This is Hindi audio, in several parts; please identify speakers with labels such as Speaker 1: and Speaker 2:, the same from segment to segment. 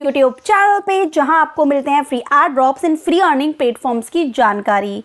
Speaker 1: यूट्यूब चैनल पे, जहां आपको मिलते हैं free add drops and free earning platforms की जानकारी।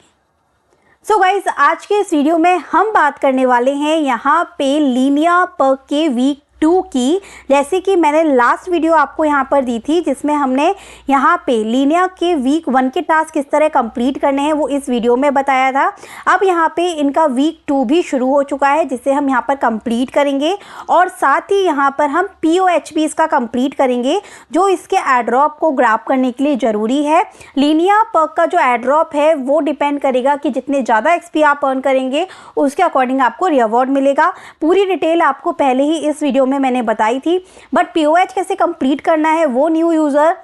Speaker 1: सो गाइज, आज के इस वीडियो में हम बात करने वाले हैं यहाँ पे लीनिया पर्क के वीक 2 की। जैसे कि मैंने लास्ट वीडियो आपको यहाँ पर दी थी जिसमें हमने यहाँ पे लीनिया के वीक 1 के टास्क किस तरह कंप्लीट करने हैं वो इस वीडियो में बताया था। अब यहाँ पे इनका वीक 2 भी शुरू हो चुका है जिसे हम यहाँ पर कंप्लीट करेंगे और साथ ही यहाँ पर हम POH भी इसका कंप्लीट करेंगे जो इसके एड्रॉप को ग्रैब करने के लिए ज़रूरी है। लीनिया पर्क का जो एड्रॉप है वो डिपेंड करेगा कि जितने ज़्यादा XP आप अर्न करेंगे उसके अकॉर्डिंग आपको रिवॉर्ड मिलेगा। पूरी डिटेल आपको पहले ही इस वीडियो में मैंने बताई थी। बट POH कैसे कंप्लीट करना है वो न्यू यूज़र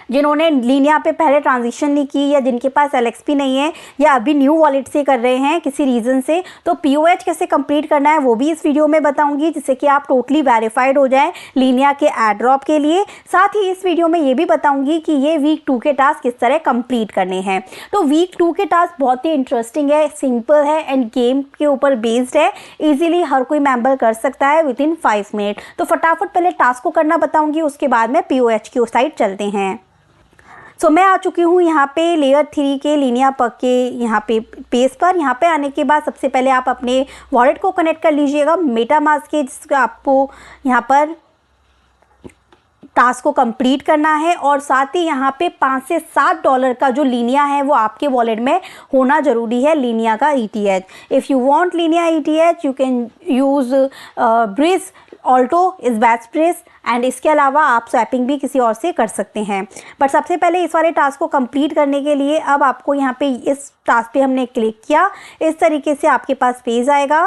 Speaker 1: जिन्होंने लीनिया पे पहले ट्रांजिशन नहीं की या जिनके पास LXP नहीं है या अभी न्यू वॉलेट से कर रहे हैं किसी रीज़न से, तो POH कैसे कंप्लीट करना है वो भी इस वीडियो में बताऊंगी जिससे कि आप टोटली वेरीफाइड हो जाएं लीनिया के एड्रॉप के लिए। साथ ही इस वीडियो में ये भी बताऊंगी कि ये वीक 2 के टास्क किस तरह कंप्लीट करने हैं। तो वीक 2 के टास्क बहुत ही इंटरेस्टिंग है, सिंपल है एंड गेम के ऊपर बेस्ड है। ईजिली हर कोई मेंबर कर सकता है विद इन 5 मिनट। तो फटाफट पहले टास्क को करना बताऊंगी, उसके बाद में POH की साइड चलते हैं। सो मैं आ चुकी हूँ यहाँ पे लेयर 3 के लीनिया पर्क के यहाँ पे पेज पर। यहाँ पे आने के बाद सबसे पहले आप अपने वॉलेट को कनेक्ट कर लीजिएगा मेटामास्क के, जिसका आपको यहाँ पर टास्क को कंप्लीट करना है और साथ ही यहाँ पे 5 से 7 डॉलर का जो लीनिया है वो आपके वॉलेट में होना ज़रूरी है, लीनिया का ETH। If you want Linnaea ETH you can use bridge, Alto is best bridge and इसके अलावा आप स्वैपिंग भी किसी और से कर सकते हैं। बट सबसे पहले इस वाले टास्क को कंप्लीट करने के लिए अब आपको यहाँ पे इस टास्क पे हमने क्लिक किया, इस तरीके से आपके पास पेज आएगा।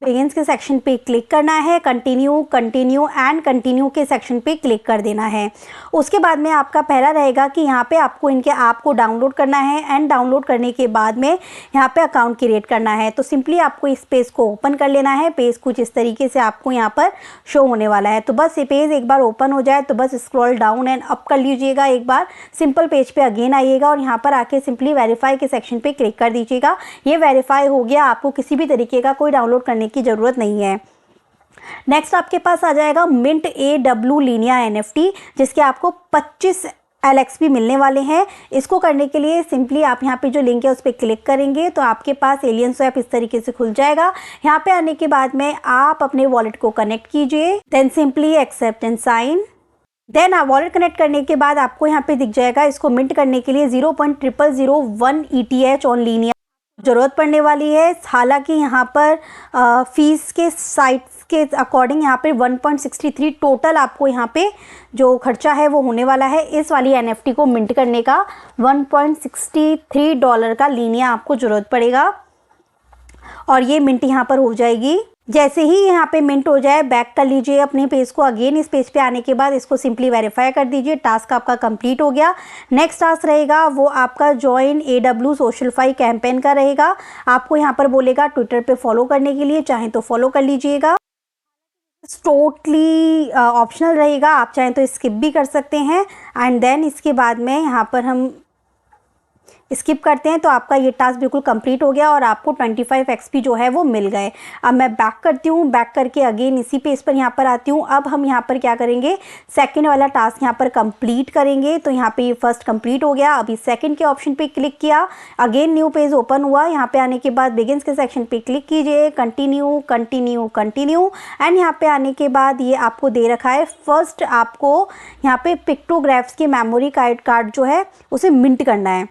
Speaker 1: बिगिंस के सेक्शन पे क्लिक करना है, कंटिन्यू कंटिन्यू एंड कंटिन्यू के सेक्शन पे क्लिक कर देना है। उसके बाद में आपका पहला रहेगा कि यहाँ पे आपको इनके ऐप को डाउनलोड करना है एंड डाउनलोड करने के बाद में यहाँ पे अकाउंट क्रिएट करना है। तो सिंपली आपको इस पेज को ओपन कर लेना है। पेज कुछ इस तरीके से आपको यहाँ पर शो होने वाला है। तो बस ये पेज एक बार ओपन हो जाए तो बस स्क्रॉल डाउन एंड अप कर लीजिएगा, एक बार सिंपल पेज पे अगेन आइएगा और यहाँ पर आके सिंपली वेरीफाई के सेक्शन पे क्लिक कर दीजिएगा। ये वेरीफाई हो गया, आपको किसी भी तरीके का कोई डाउनलोड करने की ज़रूरत नहीं है। नेक्स्ट आपके पास आ जाएगा मिंट AW लीनिया NFT जिसके आपको 25 LXP मिलने वाले हैं। इसको करने के लिए सिंपली आप यहाँ पे जो लिंक है उस पर क्लिक करेंगे तो आपके पास एलियन स्वैप इस तरीके से खुल जाएगा। यहाँ पे आने के बाद में आप अपने वॉलेट को कनेक्ट कीजिए, then simply accept and sign. Then आप वॉलेट कनेक्ट करने के बाद आपको यहाँ पे दिख जाएगा इसको मिंट करने के लिए 0.0001 ETH ऑन लीनिया ज़रूरत पड़ने वाली है। हालांकि यहाँ पर फीस के साइट्स के अकॉर्डिंग यहाँ पे 1.63 टोटल आपको यहाँ पे जो खर्चा है वो होने वाला है। इस वाली NFT को मिंट करने का 1.63 डॉलर का लीनिया आपको ज़रूरत पड़ेगा और ये मिंट यहाँ पर हो जाएगी। जैसे ही यहाँ पे मिंट हो जाए बैक कर लीजिए अपने पेज को। अगेन इस पेज पे आने के बाद इसको सिंपली वेरीफाई कर दीजिए। टास्क आपका कंप्लीट हो गया। नेक्स्ट टास्क रहेगा वो आपका जॉइन AW सोशलफाई कैंपेन का रहेगा। आपको यहाँ पर बोलेगा ट्विटर पे फॉलो करने के लिए, चाहें तो फॉलो कर लीजिएगा। टोटली ऑप्शनल रहेगा, आप चाहें तो स्किप भी कर सकते हैं। एंड देन इसके बाद में यहाँ पर हम स्किप करते हैं तो आपका ये टास्क बिल्कुल कंप्लीट हो गया और आपको 25 XP जो है वो मिल गए। अब मैं बैक करती हूँ, बैक करके अगेन इसी पेज पर यहाँ पर आती हूँ। अब हम यहाँ पर क्या करेंगे, सेकंड वाला टास्क यहाँ पर कंप्लीट करेंगे। तो यहाँ पे ये फर्स्ट कंप्लीट हो गया। अभी सेकंड के ऑप्शन पे क्लिक किया, अगेन न्यू पेज ओपन हुआ। यहाँ पे आने के बाद बिगिंस के सेक्शन पे क्लिक कीजिए, कंटिन्यू कंटिन्यू कंटिन्यू एंड यहाँ पे आने के बाद ये आपको दे रखा है फर्स्ट आपको यहाँ पे पिक्टोग्राफ्स की मेमोरी कार्ड जो है उसे मिंट करना है।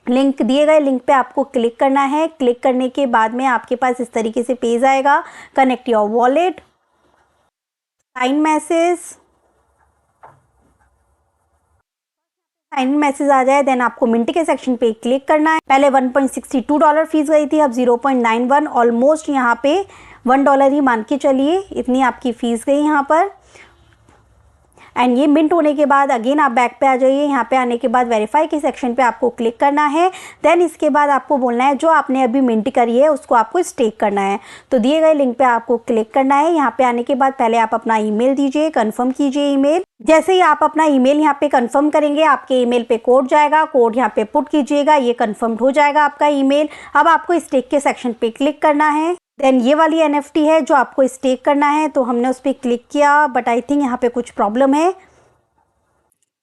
Speaker 1: लिंक दिए गए लिंक पे आपको क्लिक करना है। क्लिक करने के बाद में आपके पास इस तरीके से पेज आएगा, connect your wallet, sign message आ जाए, देन आपको मिंट के सेक्शन पे क्लिक करना है। पहले 1.62 डॉलर फीस गई थी, अब 0.91, ऑलमोस्ट यहाँ पे $1 ही मान के चलिए, इतनी आपकी फीस गई यहाँ पर। एंड ये मिंट होने के बाद अगेन आप बैक पे आ जाइए। यहाँ पे आने के बाद वेरीफाई के सेक्शन पे आपको क्लिक करना है। देन इसके बाद आपको बोलना है जो आपने अभी मिंट करी है उसको आपको स्टेक करना है। तो दिए गए लिंक पे आपको क्लिक करना है। यहाँ पे आने के बाद पहले आप अपना ईमेल दीजिए, कंफर्म कीजिए ईमेल। जैसे ही आप अपना ईमेल यहाँ पे कंफर्म करेंगे आपके ईमेल पे कोड जाएगा, कोड यहाँ पे पुट कीजिएगा, ये कंफर्म्ड हो जाएगा आपका ईमेल। अब आपको स्टेक के सेक्शन पे क्लिक करना है। देन ये वाली NFT है जो आपको स्टेक करना है, तो हमने उस पर क्लिक किया, बट आई थिंक यहाँ पे कुछ प्रॉब्लम है।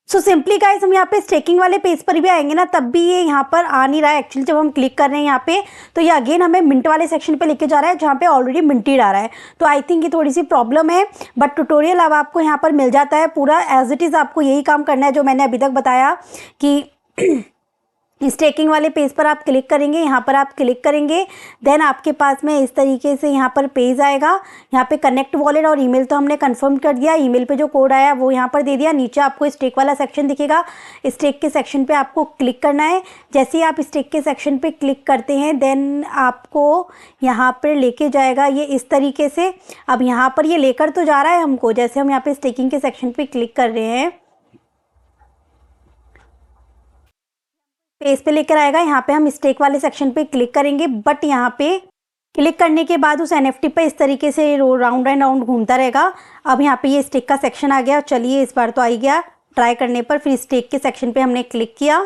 Speaker 1: सो सिंपली गाइस हम यहाँ पे स्टेकिंग वाले पेज पर भी आएंगे ना, तब भी ये यहाँ पर आ नहीं रहा है एक्चुअली। जब हम क्लिक कर रहे हैं यहाँ पे, तो ये अगेन हमें मिंट वाले सेक्शन पे लेके जा रहा है, जहाँ पे ऑलरेडी मिंटेड आ रहा है। तो आई थिंक ये थोड़ी सी प्रॉब्लम है, बट ट्यूटोरियल अब आपको यहाँ पर मिल जाता है पूरा एज इट इज़। आपको यही काम करना है जो मैंने अभी तक बताया कि स्टेकिंग वाले पेज पर आप क्लिक करेंगे, यहाँ पर आप क्लिक करेंगे, देन आपके पास में इस तरीके से यहाँ पर पेज आएगा। यहाँ पे कनेक्ट वॉलेट और ईमेल तो हमने कंफर्म कर दिया, ईमेल पे जो कोड आया वो यहाँ पर दे दिया। नीचे आपको स्टेक वाला सेक्शन दिखेगा, स्टेक के सेक्शन पे आपको क्लिक करना है। जैसे ही आप स्टेक के सेक्शन पे क्लिक करते हैं, देन आपको यहाँ पर लेके जाएगा ये इस तरीके से। अब यहाँ पर ये लेकर तो जा रहा है हमको, जैसे हम यहाँ पे स्टेकिंग के सेक्शन पे क्लिक कर रहे हैं, पेज पे लेकर आएगा। यहाँ पे हम स्टेक वाले सेक्शन पे क्लिक करेंगे, बट यहाँ पे क्लिक करने के बाद उस NFT पे इस तरीके से राउंड एंड राउंड घूमता रहेगा। अब यहाँ पे ये स्टेक का सेक्शन आ गया। चलिए इस बार तो आ ही गया ट्राई करने पर। फिर स्टेक के सेक्शन पे हमने क्लिक किया,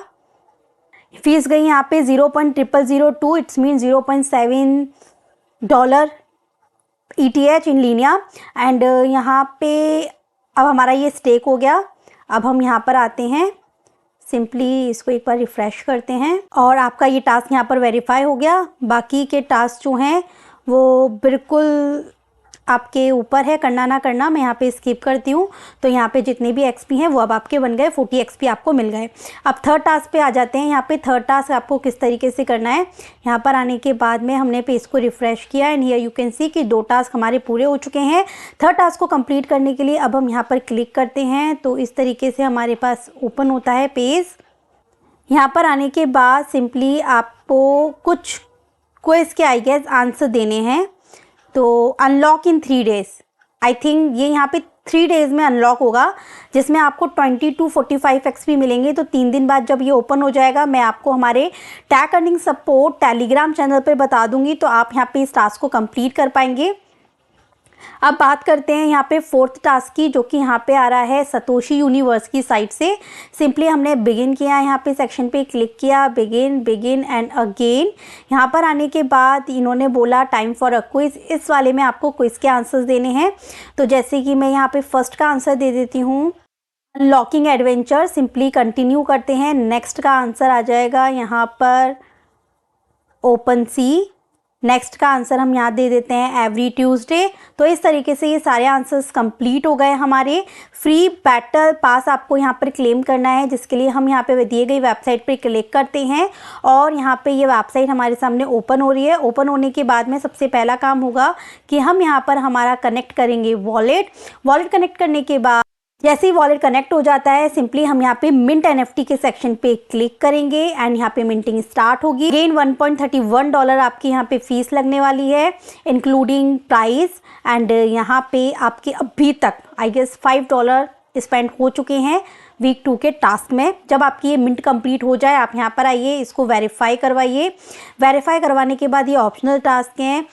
Speaker 1: फीस गई यहाँ पे 0.0002, it's mean $0.7 ETH in Linnaea. And यहाँ पे अब हमारा ये स्टेक हो गया। अब हम यहाँ पर आते हैं, सिंपली इसको एक बार रिफ़्रेश करते हैं और आपका ये टास्क यहाँ पर वेरीफाई हो गया। बाकी के टास्क जो हैं वो बिल्कुल आपके ऊपर है, करना ना करना। मैं यहाँ पे स्किप करती हूँ। तो यहाँ पे जितने भी XP हैं वो अब आपके बन गए, 40 XP आपको मिल गए। अब थर्ड टास्क पे आ जाते हैं। यहाँ पे थर्ड टास्क आपको किस तरीके से करना है। यहाँ पर आने के बाद में हमने पेज को रिफ़्रेश किया and here you can see कि 2 टास्क हमारे पूरे हो चुके हैं। थर्ड टास्क को कंप्लीट करने के लिए अब हम यहाँ पर क्लिक करते हैं, तो इस तरीके से हमारे पास ओपन होता है पेज। यहाँ पर आने के बाद सिंपली आपको कुछ क्विज़ के आई गेस आंसर देने हैं। तो unlock in 3 days, I think ये यहाँ पे 3 डेज़ में अनलॉक होगा, जिसमें आपको 20 to 45 XP मिलेंगे। तो 3 दिन बाद जब ये ओपन हो जाएगा, मैं आपको हमारे tag earning support Telegram channel पर बता दूंगी, तो आप यहाँ पे इस टास्क को कंप्लीट कर पाएंगे। अब बात करते हैं यहाँ पे फोर्थ टास्क की, जो कि यहाँ पे आ रहा है सतोशी यूनिवर्स की साइट से। सिंपली हमने बिगिन किया, यहाँ पे सेक्शन पे क्लिक किया, बिगिन एंड अगेन। यहाँ पर आने के बाद इन्होंने बोला टाइम फॉर अ क्विज। इस वाले में आपको क्विज के आंसर्स देने हैं। तो जैसे कि मैं यहाँ पे फर्स्ट का आंसर दे देती हूँ, अनलॉकिंग एडवेंचर। सिंपली कंटिन्यू करते हैं। नेक्स्ट का आंसर आ जाएगा यहाँ पर ओपन सी। नेक्स्ट का आंसर हम यहाँ दे देते हैं एवरी ट्यूसडे। तो इस तरीके से ये सारे आंसर्स कंप्लीट हो गए हमारे। फ्री बैटल पास आपको यहाँ पर क्लेम करना है, जिसके लिए हम यहाँ पे दिए गई वेबसाइट पर क्लिक करते हैं और यहाँ पे ये वेबसाइट हमारे सामने ओपन हो रही है। ओपन होने के बाद में सबसे पहला काम होगा कि हम यहाँ पर हमारा कनेक्ट करेंगे वॉलेट। वॉलेट कनेक्ट करने के बाद जैसे ही वॉलेट कनेक्ट हो जाता है, सिंपली हम यहाँ पे मिंट NFT के सेक्शन पे क्लिक करेंगे एंड यहाँ पे मिंटिंग स्टार्ट होगी। अगेन $1.31 आपकी यहाँ पे फीस लगने वाली है, इंक्लूडिंग प्राइस। एंड यहाँ पे आपके अभी तक आई गेस $5 स्पेंड हो चुके हैं वीक 2 के टास्क में। जब आपकी ये मिंट कंप्लीट हो जाए, आप यहाँ पर आइए, इसको वेरीफाई करवाइए। वेरीफाई करवाने के बाद ये ऑप्शनल टास्क हैं,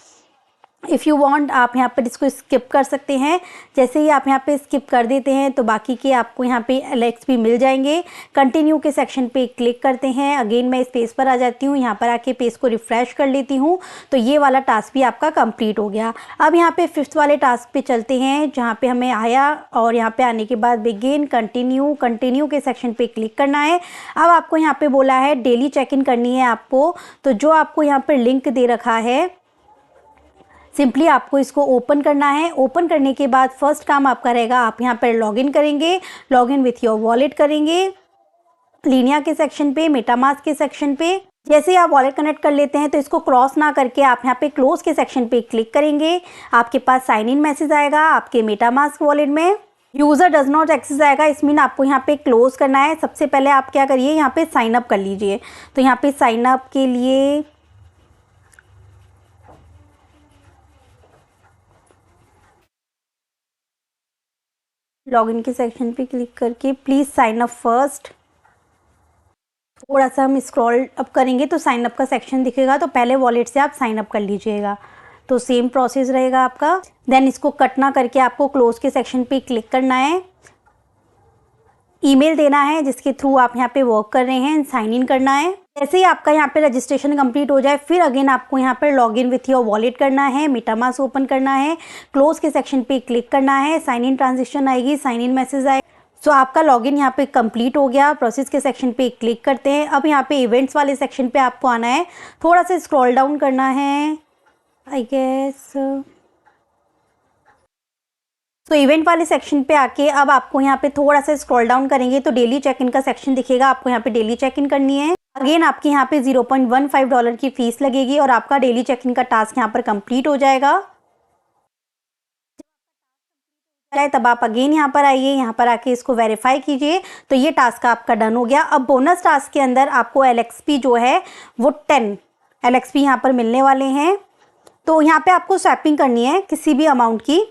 Speaker 1: इफ़ यू वांट आप यहाँ पर इसको स्किप कर सकते हैं। जैसे ही आप यहाँ पे स्किप कर देते हैं, तो बाकी के आपको यहाँ पे LXP मिल जाएंगे। कंटिन्यू के सेक्शन पे क्लिक करते हैं। अगेन मैं इस पेज पर आ जाती हूँ, यहाँ पर आके पेज को रिफ़्रेश कर लेती हूँ। तो ये वाला टास्क भी आपका कंप्लीट हो गया। अब यहाँ पे 5th वाले टास्क पे चलते हैं, जहाँ पे हमें आया और यहाँ पे आने के बाद बिगिन कंटिन्यू के सेक्शन पे क्लिक करना है। अब आपको यहाँ पे बोला है डेली चेक इन करनी है आपको। तो जो आपको यहाँ पर लिंक दे रखा है, सिंपली आपको इसको ओपन करना है। ओपन करने के बाद फर्स्ट काम आपका रहेगा, आप यहाँ पर लॉगिन करेंगे, लॉगिन विथ योर वॉलेट करेंगे लीनिया के सेक्शन पे, मेटामास्क के सेक्शन पे। जैसे ही आप वॉलेट कनेक्ट कर लेते हैं, तो इसको क्रॉस ना करके आप यहाँ पे क्लोज के सेक्शन पे क्लिक करेंगे। आपके पास साइन इन मैसेज आएगा आपके मेटामास्क वॉलेट में, यूज़र डज नॉट एक्सेस आएगा। इस मीन आपको यहाँ पे क्लोज करना है। सबसे पहले आप क्या करिए, यहाँ पे साइन अप कर लीजिए। तो यहाँ पे साइन अप के लिए लॉगिन के सेक्शन पे क्लिक करके प्लीज़ साइन अप फर्स्ट। थोड़ा सा हम स्क्रॉल अप करेंगे तो साइन अप का सेक्शन दिखेगा, तो पहले वॉलेट से आप साइन अप कर लीजिएगा। तो सेम प्रोसेस रहेगा आपका। देन इसको कट ना करके आपको क्लोज के सेक्शन पे क्लिक करना है, ईमेल देना है जिसके थ्रू आप यहाँ पे वर्क कर रहे हैं, साइन इन करना है। जैसे ही आपका यहाँ पे रजिस्ट्रेशन कंप्लीट हो जाए, फिर अगेन आपको यहाँ पर log in with your wallet करना है, मेटामास्क ओपन करना है, क्लोज के सेक्शन पे क्लिक करना है, साइन इन ट्रांजेक्शन आएगी, साइन इन मैसेज आएगा। सो आपका लॉगिन यहाँ पे कंप्लीट हो गया। प्रोसेस के सेक्शन पे क्लिक करते हैं। अब यहाँ पे इवेंट्स वाले सेक्शन पे आपको आना है, थोड़ा सा स्क्रॉल डाउन करना है आई गेस। तो इवेंट वाले सेक्शन पे आके अब आपको यहाँ पे थोड़ा सा स्क्रॉल डाउन करेंगे तो डेली चेक इन का सेक्शन दिखेगा। आपको यहाँ पे डेली चेक इन करनी है। अगेन आपके यहाँ पे $0.15 की फीस लगेगी और आपका डेली चेक इन का टास्क यहाँ पर कंप्लीट हो जाएगा। तब आप अगेन यहाँ पर आइए, यहाँ पर आके इसको वेरीफाई कीजिए। तो ये टास्क आपका डन हो गया। अब बोनस टास्क के अंदर आपको LXP जो है वो 10 LXP यहाँ पर मिलने वाले हैं। तो यहाँ पे आपको स्वैपिंग करनी है किसी भी अमाउंट की।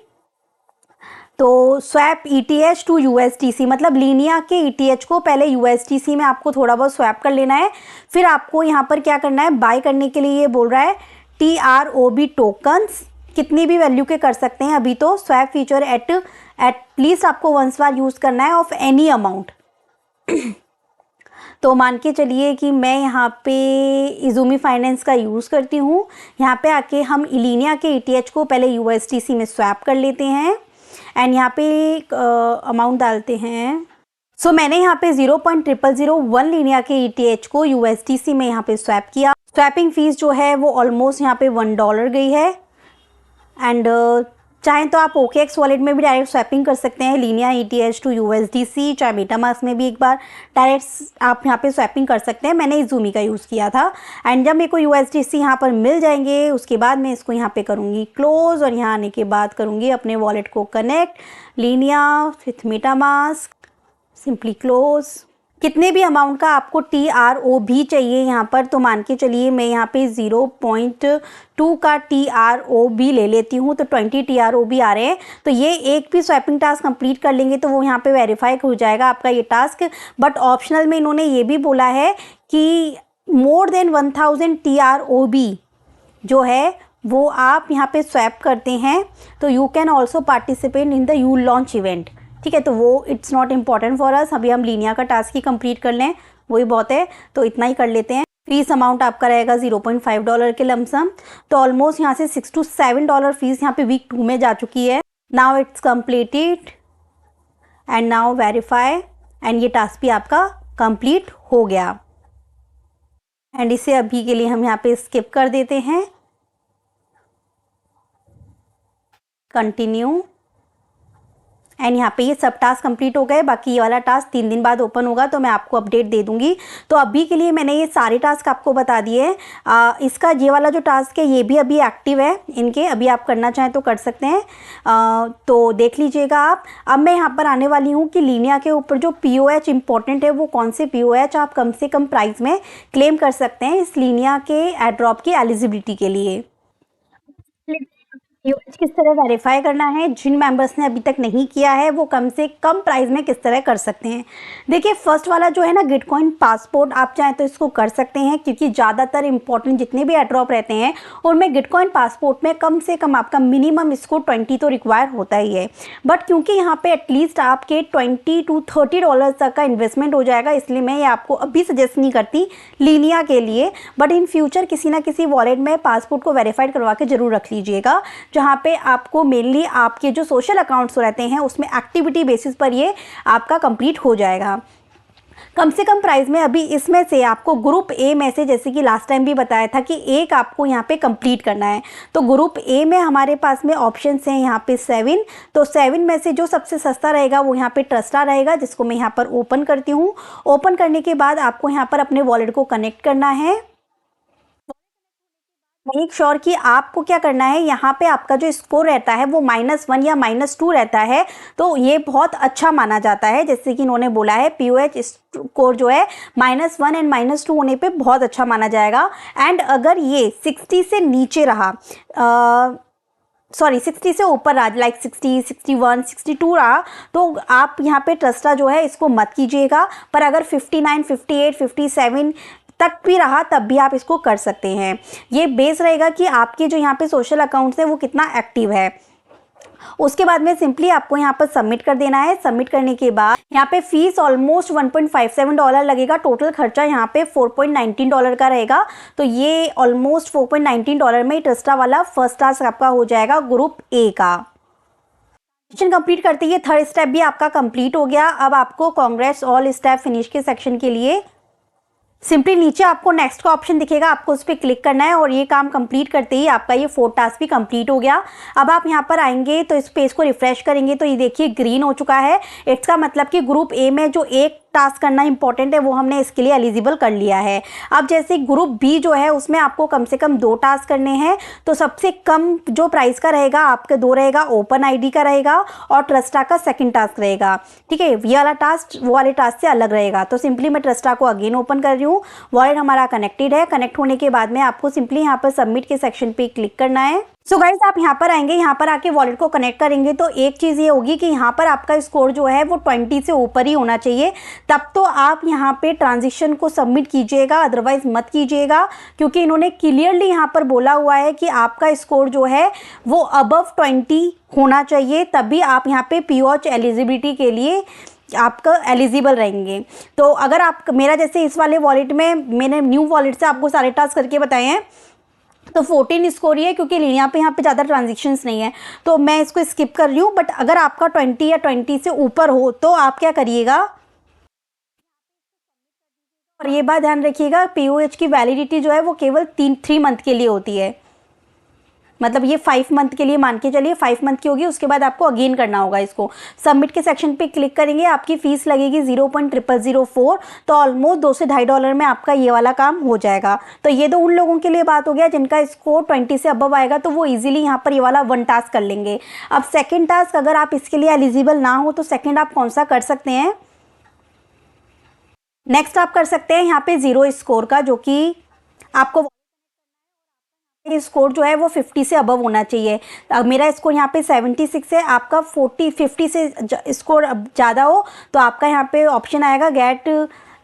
Speaker 1: तो स्वैप ETH टू USDC, मतलब लीनिया के ETH को पहले USDC में आपको थोड़ा बहुत स्वैप कर लेना है। फिर आपको यहाँ पर क्या करना है, बाय करने के लिए ये बोल रहा है TROB टोकन्स, कितनी भी वैल्यू के कर सकते हैं। अभी तो स्वैप फीचर एटलीस्ट आपको वंस बार यूज़ करना है ऑफ एनी अमाउंट। तो मान के चलिए कि मैं यहाँ पे इज़ूमी फाइनेंस का यूज़ करती हूँ। यहाँ पे आके हम लीनिया के ETH को पहले USDC में स्वैप कर लेते हैं एंड यहाँ पे अमाउंट डालते हैं। सो मैंने यहाँ पे 0.0001 लीनिया के ETH को USDC में यहाँ पे स्वैप किया। स्वैपिंग फीस जो है वो ऑलमोस्ट यहाँ पे $1 गई है। एंड चाहें तो आप OKX वॉलेट में भी डायरेक्ट स्वैपिंग कर सकते हैं, लीनिया ETH टू USDC, चाहे मेटामास्क में भी एक बार डायरेक्ट आप यहाँ पे स्वैपिंग कर सकते हैं। मैंने इज़ूमी का यूज़ किया था। एंड जब मेरे को USDC यहाँ पर मिल जाएंगे उसके बाद मैं इसको यहाँ पे करूँगी क्लोज़ और यहाँ आने के बाद करूँगी अपने वॉलेट को connect Linnaea with MetaMask, simply close. कितने भी अमाउंट का आपको TROB चाहिए यहाँ पर, तो मान के चलिए मैं यहाँ पे 0.2 का TROB ले लेती हूँ। तो 20 TROB आ रहे हैं। तो ये एक भी स्वैपिंग टास्क कंप्लीट कर लेंगे तो वो यहाँ पे वेरीफाई हो जाएगा आपका ये टास्क। बट ऑप्शनल में इन्होंने ये भी बोला है कि मोर देन 1000 TROB जो है वो आप यहाँ पे स्वैप करते हैं तो you can also participate in the you launch event. ठीक है, तो वो it's not important for us. अभी हम लीनिया का टास्क ही कंप्लीट कर लें, वही बहुत है। तो इतना ही कर लेते हैं। फीस अमाउंट आपका रहेगा $0.5 के लमसम। तो ऑलमोस्ट यहाँ से $6 to $7 फीस यहाँ पे वीक 2 में जा चुकी है। Now it's completed and now verify and ये टास्क भी आपका कंप्लीट हो गया। एंड इसे अभी के लिए हम यहाँ पे स्किप कर देते हैं। कंटिन्यू एंड यहाँ पे ये सब टास्क कंप्लीट हो गए। बाकी ये वाला टास्क 3 दिन बाद ओपन होगा तो मैं आपको अपडेट दे दूंगी। तो अभी के लिए मैंने ये सारे टास्क आपको बता दिए हैं। इसका ये वाला जो टास्क है ये भी अभी एक्टिव है इनके, अभी आप करना चाहें तो कर सकते हैं। तो देख लीजिएगा आप। अब मैं यहाँ पर आने वाली हूँ कि लीनिया के ऊपर जो POH इंपॉर्टेंट है वो कौन से POH आप कम से कम प्राइस में क्लेम कर सकते हैं इस लीनिया के एयरड्रॉप की एलिजिबिलिटी के लिए। POH किस तरह वेरीफाई करना है, जिन मेंबर्स ने अभी तक नहीं किया है वो कम से कम प्राइस में किस तरह कर सकते हैं। देखिए फर्स्ट वाला जो है ना गिटकॉइन पासपोर्ट, आप चाहें तो इसको कर सकते हैं क्योंकि ज़्यादातर इंपॉर्टेंट जितने भी एयरड्रॉप रहते हैं उनमें गिटकॉइन पासपोर्ट में कम से कम आपका मिनिमम इसको 20 तो रिक्वायर होता ही है। बट क्योंकि यहाँ पे एटलीस्ट आपके $20 to $30 तक का इन्वेस्टमेंट हो जाएगा, इसलिए मैं ये आपको अभी सजेस्ट नहीं करती लीनिया के लिए। बट इन फ्यूचर किसी ना किसी वॉलेट में पासपोर्ट को वेरीफाइड करवा के जरूर रख लीजिएगा, जहाँ पे आपको मेनली आपके जो सोशल अकाउंट्स रहते हैं उसमें एक्टिविटी बेसिस पर ये आपका कंप्लीट हो जाएगा। कम से कम प्राइस में अभी इसमें से आपको ग्रुप A में से, जैसे कि लास्ट टाइम भी बताया था कि एक आपको यहाँ पे कंप्लीट करना है। तो ग्रुप A में हमारे पास में ऑप्शंस हैं यहाँ पे 7। तो 7 में से जो सबसे सस्ता रहेगा वो यहाँ पे ट्रस्टा रहेगा, जिसको मैं यहाँ पर ओपन करती हूँ। ओपन करने के बाद आपको यहाँ पर अपने वॉलेट को कनेक्ट करना है। मेक श्योर कि आपको क्या करना है, यहाँ पे आपका जो स्कोर रहता है वो -1 या -2 रहता है। तो ये बहुत अच्छा माना जाता है, जैसे कि इन्होंने बोला है POH स्कोर जो है -1 एंड -2 होने पे बहुत अच्छा माना जाएगा। एंड अगर ये 60 से नीचे रहा, 60 से ऊपर रहा, लाइक 60, 61, 62 रहा, तो आप यहाँ पे ट्रस्टा जो है इसको मत कीजिएगा। पर अगर 59, 58, 57 तक भी रहा तब भी आप इसको कर सकते हैं। ये बेस रहेगा कि आपके जो यहाँ पे सोशल अकाउंट्स हैं वो कितना एक्टिव है। उसके बाद में सिंपली आपको यहाँ पर सबमिट कर देना है। सबमिट करने के बाद यहाँ पे फीस ऑलमोस्ट $1.57 लगेगा। टोटल खर्चा यहाँ पे $4.19 का रहेगा। तो ये ऑलमोस्ट $4.19 में ट्रस्टा वाला फर्स्ट टास्क आपका हो जाएगा ग्रुप ए का। कंप्लीट करते ही थर्ड स्टेप भी आपका कंप्लीट हो गया। अब आपको कांग्रेस ऑल स्टेप फिनिश के सेक्शन के लिए सिंपली नीचे आपको नेक्स्ट का ऑप्शन दिखेगा, आपको उस पर क्लिक करना है और ये काम कंप्लीट करते ही आपका ये 4 टास्क भी कंप्लीट हो गया। अब आप यहाँ पर आएंगे तो इस पेज को रिफ्रेश करेंगे तो ये देखिए ग्रीन हो चुका है। इसका मतलब कि ग्रुप ए में जो एक टास्क करना इंपॉर्टेंट है वो हमने इसके लिए एलिजिबल कर लिया है। अब जैसे ग्रुप बी जो है उसमें आपको कम से कम 2 टास्क करने हैं। तो सबसे कम जो प्राइस का रहेगा आपके 2 रहेगा, ओपन आईडी का रहेगा और ट्रस्टा का सेकंड टास्क रहेगा। ठीक है, ये वाला टास्क वो वाले टास्क से अलग रहेगा। तो सिंपली मैं ट्रस्टा को अगेन ओपन कर रही हूँ। वॉलेट हमारा कनेक्टेड है। कनेक्ट होने के बाद में आपको सिंपली यहाँ पर सबमिट के सेक्शन पे क्लिक करना है। सो गाइज आप यहाँ पर आएंगे, यहाँ पर आके वॉलेट को कनेक्ट करेंगे तो एक चीज़ ये होगी कि यहाँ पर आपका स्कोर जो है वो 20 से ऊपर ही होना चाहिए। तब तो आप यहाँ पे ट्रांजेक्शन को सबमिट कीजिएगा, अदरवाइज मत कीजिएगा, क्योंकि इन्होंने क्लियरली यहाँ पर बोला हुआ है कि आपका स्कोर जो है वो अबव 20 होना चाहिए, तभी आप यहाँ पे पीओएच एलिजिबिलिटी के लिए आपका एलिजिबल रहेंगे। तो अगर आप मेरा जैसे इस वाले वॉलेट में मैंने न्यू वॉलेट से आपको सारे टास्क करके बताए हैं तो 14 स्कोर ही है, क्योंकि यहाँ पे ज़्यादा ट्रांजेक्शन्स नहीं है तो मैं इसको स्किप कर रही हूँ। बट अगर आपका 20 या 20 से ऊपर हो तो आप क्या करिएगा, और ये बात ध्यान रखिएगा पीओएच की वैलिडिटी जो है वो केवल 3 मंथ के लिए होती है। मतलब ये 5 मंथ के लिए मान के चलिए, 5 मंथ की होगी, उसके बाद आपको अगेन करना होगा इसको। सबमिट के सेक्शन पे क्लिक करेंगे, आपकी फीस लगेगी 0.0004। तो ऑलमोस्ट $2 से $2.5 में आपका ये वाला काम हो जाएगा। तो ये तो उन लोगों के लिए बात हो गया जिनका स्कोर 20 से अबव आएगा, तो वो इजीली यहाँ पर ये वाला 1 टास्क कर लेंगे। अब सेकेंड टास्क अगर आप इसके लिए एलिजिबल ना हो तो सेकेंड आप कौन सा कर सकते हैं, नेक्स्ट आप कर सकते हैं यहाँ पे 0 स्कोर का, जो कि आपको स्कोर जो है वो 50 से अबव होना चाहिए। अब मेरा स्कोर यहाँ पे 76 है, आपका 50 से स्कोर ज़्यादा हो तो आपका यहाँ पे ऑप्शन आएगा गेट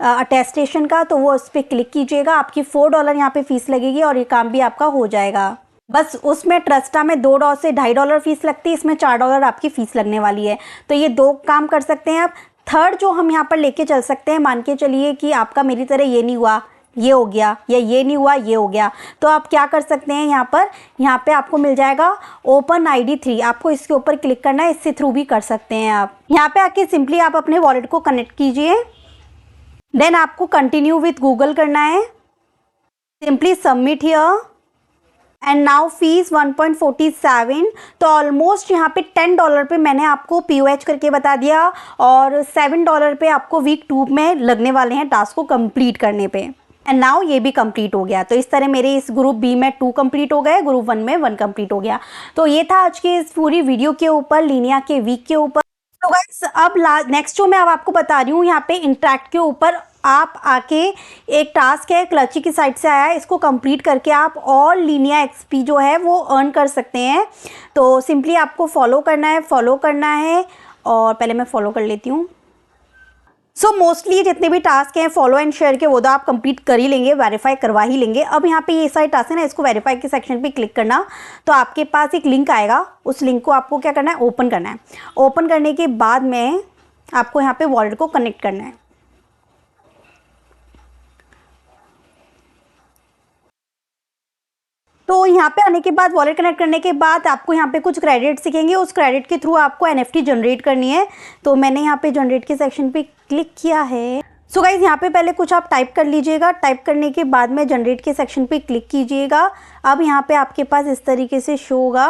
Speaker 1: अटेस्टेशन का, तो वो उस पर क्लिक कीजिएगा। आपकी $4 यहाँ पे फीस लगेगी और ये काम भी आपका हो जाएगा। बस उसमें ट्रस्टा में $2 से $2.5 फीस लगती है, इसमें $4 आपकी फ़ीस लगने वाली है। तो ये 2 काम कर सकते हैं आप। थर्ड जो हम यहाँ पर लेके चल सकते हैं, मान के चलिए कि आपका मेरी तरह ये नहीं हुआ ये हो गया, या ये नहीं हुआ ये हो गया, तो आप क्या कर सकते हैं, यहाँ पे आपको मिल जाएगा ओपन आईडी 3। आपको इसके ऊपर क्लिक करना है, इससे थ्रू भी कर सकते हैं आप। यहाँ पे आके सिंपली आप अपने वॉलेट को कनेक्ट कीजिए, देन आपको कंटिन्यू विथ गूगल करना है। Simply submit here and now fees 1.47। तो ऑलमोस्ट यहाँ पे $10 पे मैंने आपको पीओएच करके बता दिया और $7 पे आपको वीक 2 में लगने वाले हैं टास्क को कंप्लीट करने पे। एंड नाउ ये भी कंप्लीट हो गया। तो इस तरह मेरे इस ग्रुप बी में 2 कंप्लीट हो गए, ग्रुप 1 में 1 कंप्लीट हो गया। तो ये था आज के इस पूरी वीडियो के ऊपर, लीनिया के वीक के ऊपर। तो गाइस अब नेक्स्ट जो मैं अब आपको बता रही हूँ यहाँ पे इंटरैक्ट के ऊपर, आप आके एक टास्क है क्लची की साइड से आया है, इसको कंप्लीट करके आप और लीनिया एक्सपी जो है वो अर्न कर सकते हैं। तो सिंपली आपको फॉलो करना है और पहले मैं फॉलो कर लेती हूँ। सो मोस्टली जितने भी टास्क हैं फॉलो एंड शेयर के वो तो आप कंप्लीट कर ही लेंगे, वेरीफाई करवा ही लेंगे। अब यहाँ पे ये सारे टास्क है ना, इसको वेरीफाई के सेक्शन पे क्लिक करना, तो आपके पास एक लिंक आएगा, उस लिंक को आपको क्या करना है, ओपन करना है। ओपन करने के बाद में आपको यहाँ पे वॉलेट को कनेक्ट करना है। तो यहाँ पे आने के बाद वॉलेट कनेक्ट करने के बाद आपको यहाँ पे कुछ क्रेडिट दिखेंगे, उस क्रेडिट के थ्रू आपको एनएफटी जनरेट करनी है। तो मैंने यहाँ पे जनरेट के सेक्शन पे क्लिक किया है। सो गाइज यहाँ पे पहले कुछ आप टाइप कर लीजिएगा, टाइप करने के बाद में जनरेट के सेक्शन पे क्लिक कीजिएगा। अब यहाँ पे आपके पास इस तरीके से शो होगा,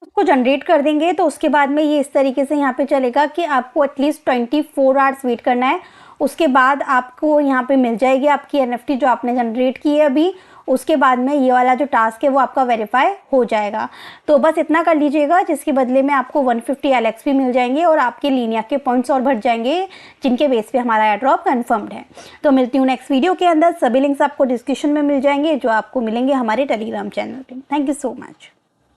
Speaker 1: उसको जनरेट कर देंगे तो उसके बाद में ये इस तरीके से यहाँ पे चलेगा कि आपको एटलीस्ट 24 आवर्स वेट करना है। उसके बाद आपको यहाँ पे मिल जाएगी आपकी एनएफटी जो आपने जनरेट की है अभी। उसके बाद में ये वाला जो टास्क है वो आपका वेरीफाई हो जाएगा। तो बस इतना कर लीजिएगा, जिसके बदले में आपको 150 LXP मिल जाएंगे और आपके लीनिया के पॉइंट्स और बढ़ जाएंगे, जिनके बेस पे हमारा एयरड्रॉप कंफर्म्ड है। तो मिलती हूँ नेक्स्ट वीडियो के अंदर। सभी लिंक्स आपको डिस्क्रिप्शन में मिल जाएंगे जो आपको मिलेंगे हमारे टेलीग्राम चैनल पे। Thank you so much.